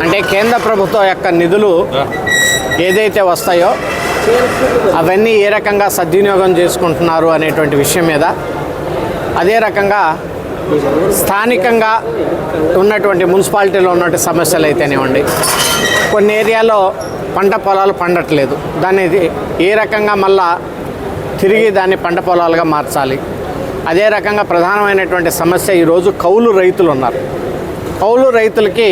అంటే కేంద్ర ప్రభుత్వం యొక్క నిధులు ఏదైతే వస్తాయో అవన్నీ ఏ రకంగా సద్వినియోగం చేసుకుంటున్నారు అనేటువంటి విషయం మీద, అదే రకంగా స్థానికంగా ఉన్నటువంటి మున్సిపాలిటీలో ఉన్నటువంటి సమస్యలు అయితేనేవ్వండి, కొన్ని ఏరియాలో పంట పొలాలు పండట్లేదు, దాన్ని ఏ రకంగా మళ్ళా తిరిగి దాన్ని పంట పొలాలుగా మార్చాలి. అదే రకంగా ప్రధానమైనటువంటి సమస్య ఈరోజు కౌలు రైతులు ఉన్నారు. కౌలు రైతులకి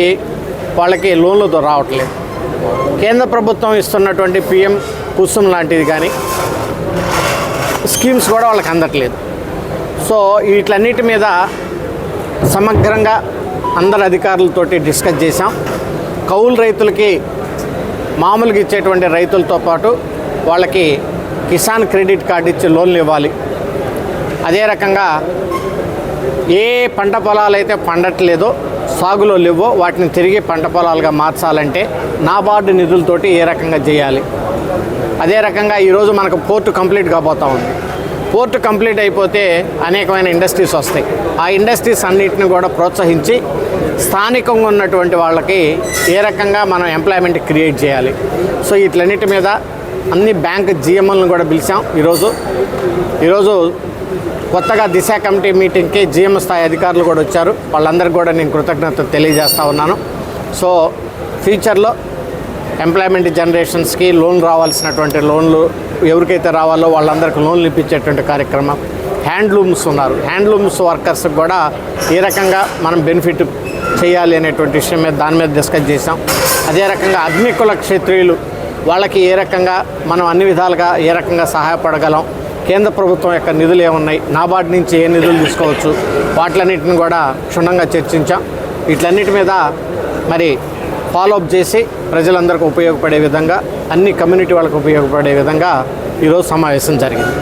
వాళ్ళకి లోన్లు రావట్లేదు. కేంద్ర ప్రభుత్వం ఇస్తున్నటువంటి పిఎం కుసుమ్ లాంటిది కానీ స్కీమ్స్ కూడా వాళ్ళకి అందట్లేదు. సో వీటన్నిటి మీద సమగ్రంగా అందరు అధికారులతోటి డిస్కస్ చేసాం. కౌలు రైతులకి మామూలుగా ఇచ్చేటువంటి రైతులతో పాటు వాళ్ళకి కిసాన్ క్రెడిట్ కార్డు ఇచ్చి లోన్లు ఇవ్వాలి. అదే రకంగా ఏ పంట పొలాలు అయితే పండట్లేదో, సాగులో లేవో వాటిని తిరిగి పంట పొలాలుగా మార్చాలంటే నాబార్డు నిధులతోటి ఏ రకంగా చేయాలి. అదే రకంగా ఈరోజు మనకు పోర్టు కంప్లీట్ కాబోతూ ఉంది. పోర్టు కంప్లీట్ అయిపోతే అనేకమైన ఇండస్ట్రీస్ వస్తాయి. ఆ ఇండస్ట్రీస్ అన్నిటిని కూడా ప్రోత్సహించి స్థానికంగా ఉన్నటువంటి వాళ్ళకి ఏ రకంగా మనం ఎంప్లాయ్మెంట్ క్రియేట్ చేయాలి. సో వీటన్నిటి మీద అన్ని బ్యాంక్ జిఎంఎల్ని కూడా పిలిచాం. ఈరోజు కొత్తగా దిశ కమిటీ మీటింగ్కి జిఎం స్థాయి అధికారులు కూడా వచ్చారు. వాళ్ళందరికీ కూడా నేను కృతజ్ఞతలు తెలియజేస్తూ ఉన్నాను. సో ఫ్యూచర్లో ఎంప్లాయ్మెంట్ జనరేషన్స్కి లోన్ రావాల్సినటువంటి లోన్లు ఎవరికైతే రావాలో వాళ్ళందరికీ లోన్లు ఇప్పించేటువంటి కార్యక్రమం. హ్యాండ్లూమ్స్ ఉన్నారు, హ్యాండ్లూమ్స్ వర్కర్స్కి కూడా ఏ రకంగా మనం బెనిఫిట్ చేయాలి అనేటువంటి విషయం మీద దాని మీద డిస్కస్ చేసాం. అదే రకంగా అగ్నికుల క్షత్రియులు వాళ్ళకి ఏ రకంగా మనం అన్ని విధాలుగా ఏ రకంగా సహాయపడగలం, కేంద్ర ప్రభుత్వం యొక్క నిధులు ఏమున్నాయి, నాబార్డు నుంచి ఏ నిధులు తీసుకోవచ్చు, వాటిలన్నింటిని కూడా క్షుణ్ణంగా చర్చించాం. వీటన్నిటి మీద మరి ఫాలోఅప్ చేసి ప్రజలందరికీ ఉపయోగపడే విధంగా, అన్ని కమ్యూనిటీ వాళ్ళకు ఉపయోగపడే విధంగా ఈరోజు సమావేశం జరిగింది.